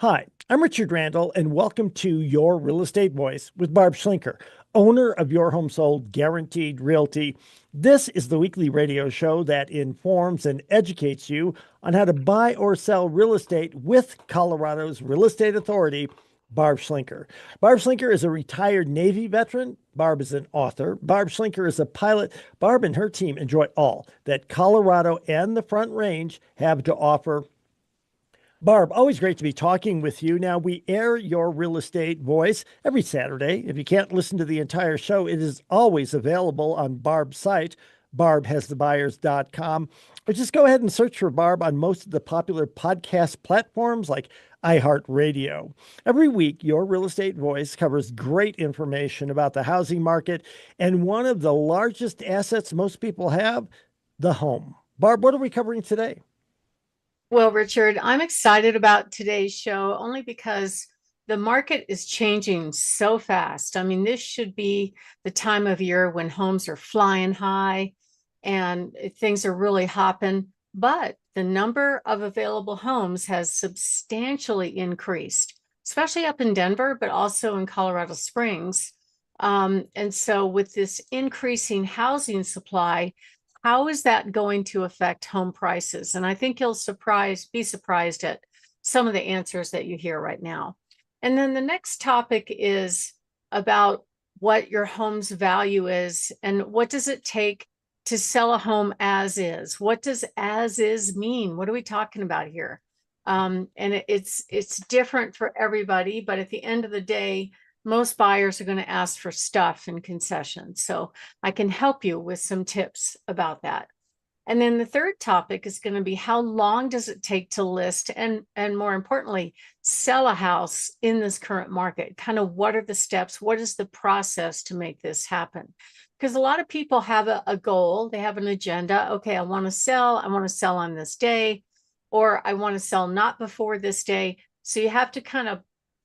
Hi, I'm Richard Randall, and welcome to Your Real Estate Voice with Barb Schlinker, owner of Your Home Sold Guaranteed Realty. This is the weekly radio show that informs and educates you on how to buy or sell real estate with Colorado's real estate authority, Barb Schlinker. Barb Schlinker is a retired Navy veteran. Barb is an author. Barb Schlinker is a pilot. Barb and her team enjoy all that Colorado and the Front Range have to offer. Barb, always great to be talking with you. Now, we air Your Real Estate Voice every Saturday. If you can't listen to the entire show, it is always available on Barb's site, barbhasthebuyers.com. Or just go ahead and search for Barb on most of the popular podcast platforms like iHeartRadio. Every week, Your Real Estate Voice covers great information about the housing market and one of the largest assets most people have, the home. Barb, what are we covering today? Well, Richard, I'm excited about today's show only because the market is changing so fast. I mean, this should be the time of year when homes are flying high and things are really hopping, but the number of available homes has substantially increased, especially up in Denver, but also in Colorado Springs. And so, with this increasing housing supply, how is that going to affect home prices? And I think you'll be surprised at some of the answers that you hear right now. And then the next topic is about what your home's value is and what does it take to sell a home as is? What does as is mean? What are we talking about here? And it's different for everybody, but at the end of the day, most buyers are going to ask for stuff and concessions. So I can help you with some tips about that. And then the third topic is going to be how long does it take to list and more importantly, sell a house in this current market? Kind of what are the steps? What is the process to make this happen? Because a lot of people have a goal, they have an agenda. Okay, I want to sell on this day, or I want to sell not before this day. So you have to kind of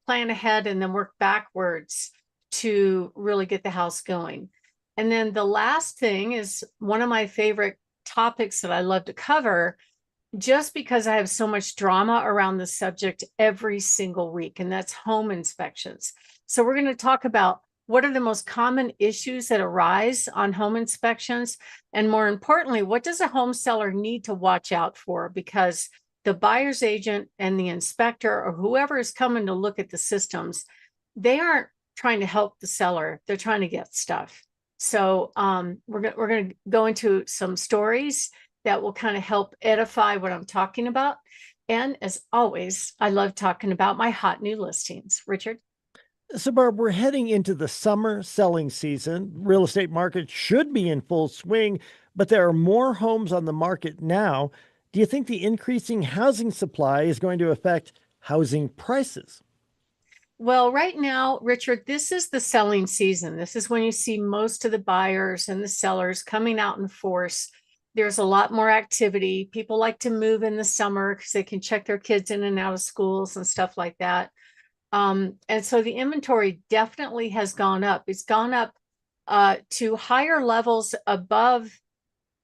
plan ahead and then work backwards to really get the house going. And then the last thing is one of my favorite topics that I love to cover, just because I have so much drama around the subject every single week, and that's home inspections. So we're going to talk about what are the most common issues that arise on home inspections, and more importantly, what does a home seller need to watch out for? Because the buyer's agent and the inspector or whoever is coming to look at the systems, they aren't trying to help the seller. They're trying to get stuff. So we're going to go into some stories that will kind of help edify what I'm talking about. And as always, I love talking about my hot new listings. Richard? So, Barb, we're heading into the summer selling season. Real estate market should be in full swing, but there are more homes on the market now. Do you think the increasing housing supply is going to affect housing prices? Well, right now, Richard, this is the selling season. This is when you see most of the buyers and the sellers coming out in force. There's a lot more activity. People like to move in the summer because they can check their kids in and out of schools and stuff like that. And so the inventory definitely has gone up. It's gone up to higher levels above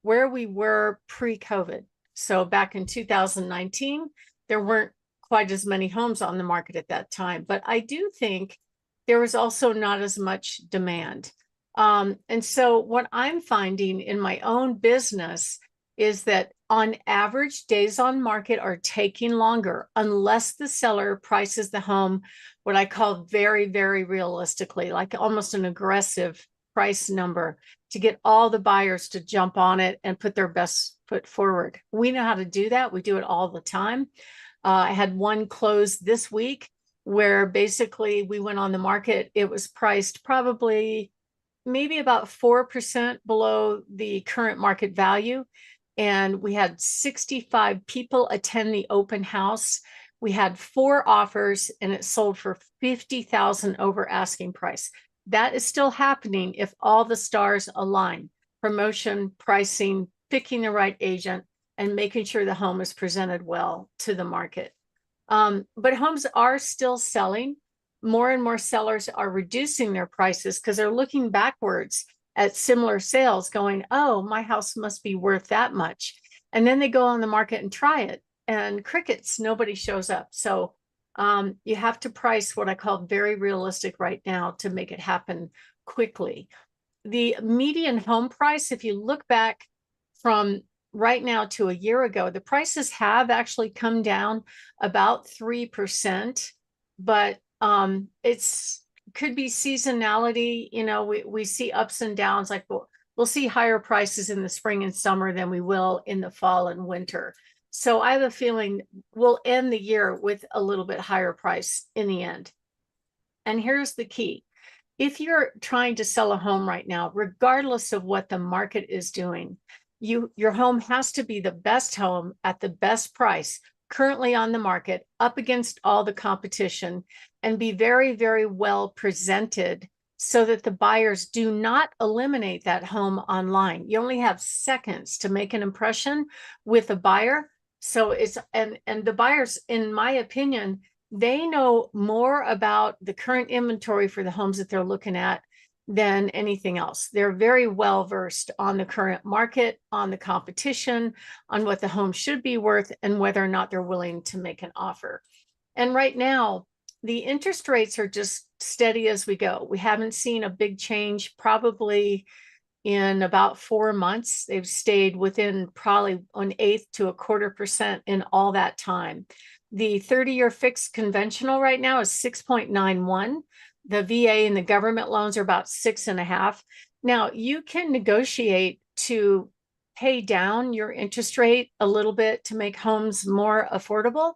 where we were pre-COVID. So back in 2019, there weren't quite as many homes on the market at that time. But I do think there was also not as much demand. And so what I'm finding in my own business is that on average, days on market are taking longer unless the seller prices the home what I call very, very realistically, like almost an aggressive price number to get all the buyers to jump on it and put their best foot forward. We know how to do that. We do it all the time. I had one close this week where basically we went on the market. It was priced probably maybe about 4% below the current market value. And we had 65 people attend the open house. We had 4 offers and it sold for 50,000 over asking price. That is still happening if all the stars align: promotion, pricing, picking the right agent, and making sure the home is presented well to the market. But homes are still selling. More and more sellers are reducing their prices because they're looking backwards at similar sales going, oh, my house must be worth that much. And then they go on the market and try it and crickets, nobody shows up. So You have to price what I call very realistic right now to make it happen quickly. The median home price, if you look back from right now to a year ago, the prices have actually come down about 3%, but it's could be seasonality. You know, we see ups and downs, like we'll see higher prices in the spring and summer than we will in the fall and winter. So I have a feeling we'll end the year with a little bit higher price in the end. And here's the key. If you're trying to sell a home right now, regardless of what the market is doing, your home has to be the best home at the best price currently on the market, up against all the competition, and be very, very well presented so that the buyers do not eliminate that home online. You only have seconds to make an impression with a buyer. So it's and the buyers, in my opinion, they know more about the current inventory for the homes that they're looking at than anything else. They're very well versed on the current market, on the competition, on what the home should be worth, and whether or not they're willing to make an offer. And right now, the interest rates are just steady as we go. We haven't seen a big change probably in about 4 months. They've stayed within probably 1/8 to 1/4% in all that time. The 30-year fixed conventional right now is 6.91. The VA and the government loans are about 6.5. Now, you can negotiate to pay down your interest rate a little bit to make homes more affordable.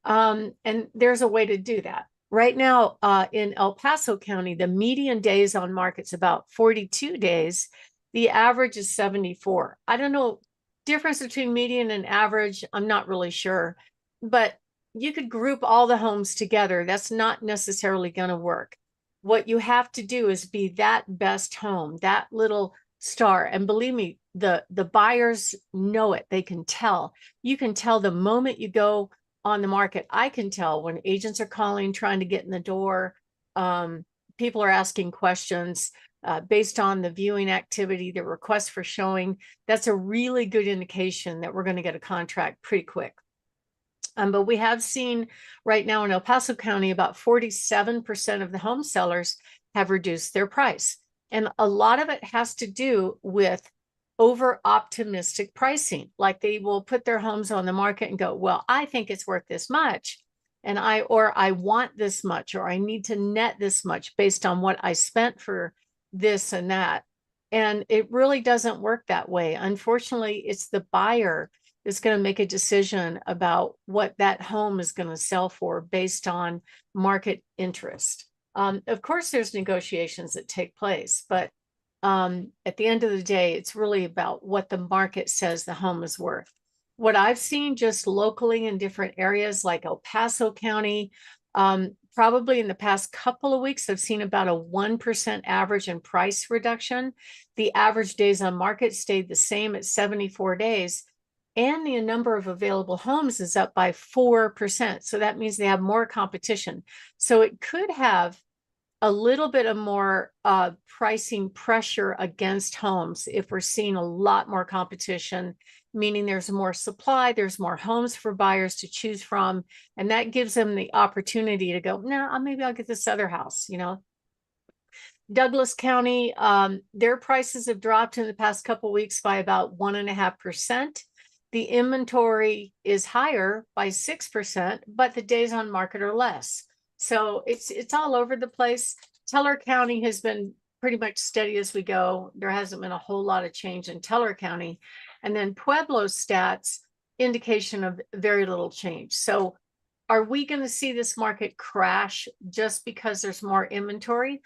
And there's a way to do that. Right now, in El Paso County, the median days on market's about 42 days. The average is 74. I don't know, difference between median and average, I'm not really sure. But you could group all the homes together. That's not necessarily going to work. What you have to do is be that best home, that little star. And believe me, the buyers know it. They can tell. You can tell the moment you go on the market. I can tell when agents are calling, trying to get in the door. People are asking questions based on the viewing activity, the request for showing. That's a really good indication that we're going to get a contract pretty quick. But we have seen right now in El Paso County, about 47% of the home sellers have reduced their price. And a lot of it has to do with over optimistic pricing. Like they will put their homes on the market and go, well, I think it's worth this much. And I want this much, or I need to net this much based on what I spent for this and that. And it really doesn't work that way. Unfortunately, it's the buyer is going to make a decision about what that home is going to sell for based on market interest. Of course, there's negotiations that take place, but at the end of the day, it's really about what the market says the home is worth. What I've seen just locally in different areas like El Paso County, probably in the past couple of weeks, I've seen about a 1% average in price reduction. The average days on market stayed the same at 74 days. And the number of available homes is up by 4%. So that means they have more competition. So it could have a little bit of more pricing pressure against homes if we're seeing a lot more competition, meaning there's more supply, there's more homes for buyers to choose from. And that gives them the opportunity to go, no, maybe I'll get this other house, you know. Douglas County, their prices have dropped in the past couple of weeks by about 1.5%. The inventory is higher by 6%, but the days on market are less. So it's all over the place. Teller County has been pretty much steady as we go. There hasn't been a whole lot of change in Teller County. And then Pueblo stats, indication of very little change. So are we going to see this market crash just because there's more inventory?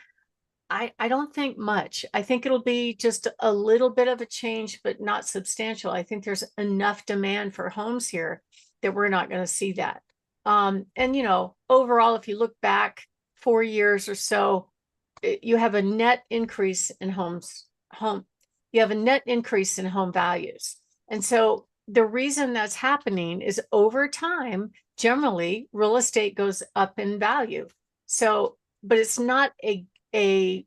I don't think much. I think it'll be just a little bit of a change, but not substantial. I think there's enough demand for homes here that we're not going to see that. And, you know, overall, if you look back 4 years or so, you have a net increase in you have a net increase in home values. And so the reason that's happening is over time, generally, real estate goes up in value. So, but it's not a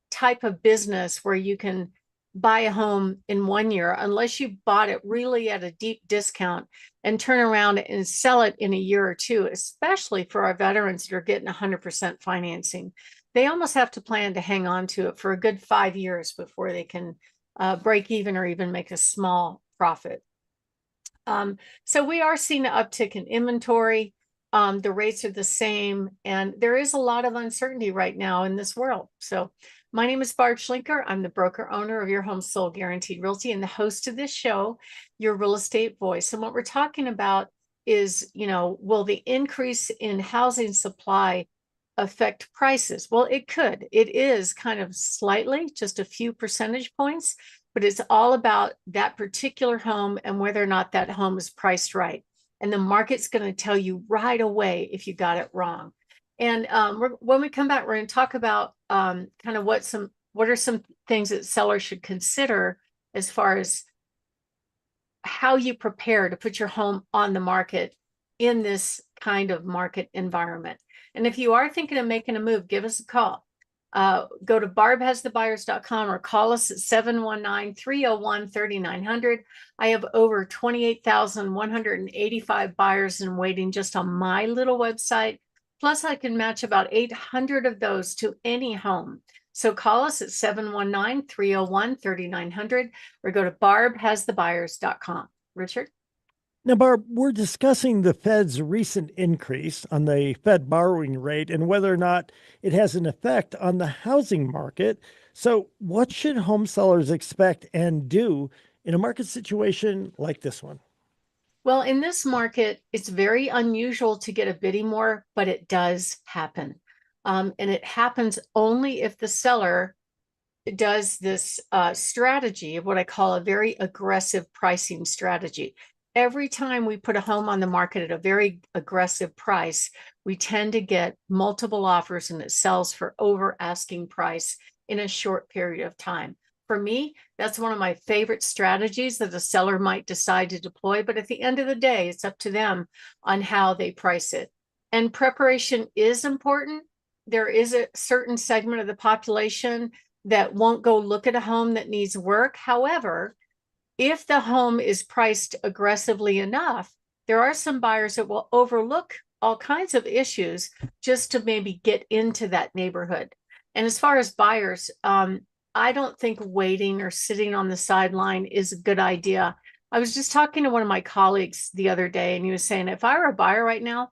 type of business where you can buy a home in 1 year unless you bought it really at a deep discount and turn around and sell it in a year or two, especially for our veterans that are getting 100% financing. They almost have to plan to hang on to it for a good 5 years before they can break even or even make a small profit. So we are seeing an uptick in inventory. The rates are the same, and there is a lot of uncertainty right now in this world. So my name is Barb Schlinker. I'm the broker owner of Your Home Sold Guaranteed Realty and the host of this show, Your Real Estate Voice. And what we're talking about is, will the increase in housing supply affect prices? Well, it could. It is kind of slightly, just a few percentage points, but it's all about that particular home and whether or not that home is priced right. And the market's going to tell you right away if you got it wrong. And when we come back, we're going to talk about kind of what are some things that sellers should consider as far as how you prepare to put your home on the market in this kind of market environment. And if you are thinking of making a move, give us a call. Go to barbhasthebuyers.com or call us at 719-301-3900. I have over 28,185 buyers in waiting just on my little website. Plus, I can match about 800 of those to any home. So call us at 719-301-3900 or go to barbhasthebuyers.com. Richard? Now, Barb, we're discussing the Fed's recent increase on the Fed borrowing rate and whether or not it has an effect on the housing market. So, what should home sellers expect and do in a market situation like this one? Well, in this market, it's very unusual to get a bidding war, but it does happen. And it happens only if the seller does this strategy of what I call a very aggressive pricing strategy. Every time we put a home on the market at a very aggressive price, we tend to get multiple offers and it sells for over asking price in a short period of time. For me, that's one of my favorite strategies that a seller might decide to deploy. But at the end of the day, it's up to them on how they price it. And preparation is important. There is a certain segment of the population that won't go look at a home that needs work. However, if the home is priced aggressively enough, there are some buyers that will overlook all kinds of issues just to maybe get into that neighborhood. And as far as buyers, I don't think waiting or sitting on the sideline is a good idea. I was just talking to one of my colleagues the other day, and he was saying, if I were a buyer right now,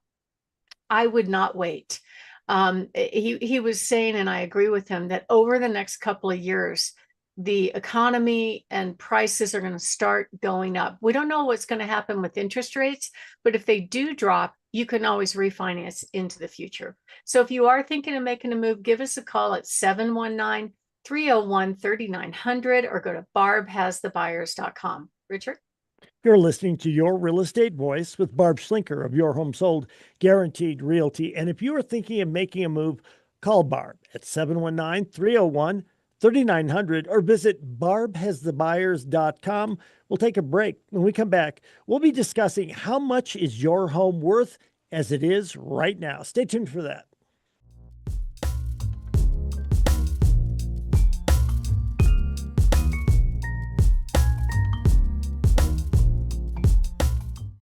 I would not wait. He was saying, and I agree with him, that over the next couple of years, the economy and prices are going to start going up. We don't know what's going to happen with interest rates, but if they do drop, you can always refinance into the future. So if you are thinking of making a move, give us a call at 719-301-3900 or go to barbhasthebuyers.com. Richard? You're listening to Your Real Estate Voice with Barb Schlinker of Your Home Sold Guaranteed Realty. And if you are thinking of making a move, call Barb at 719-301-3900 or visit barbhasthebuyers.com. We'll take a break. When we come back, we'll be discussing how much is your home worth as it is right now. Stay tuned for that.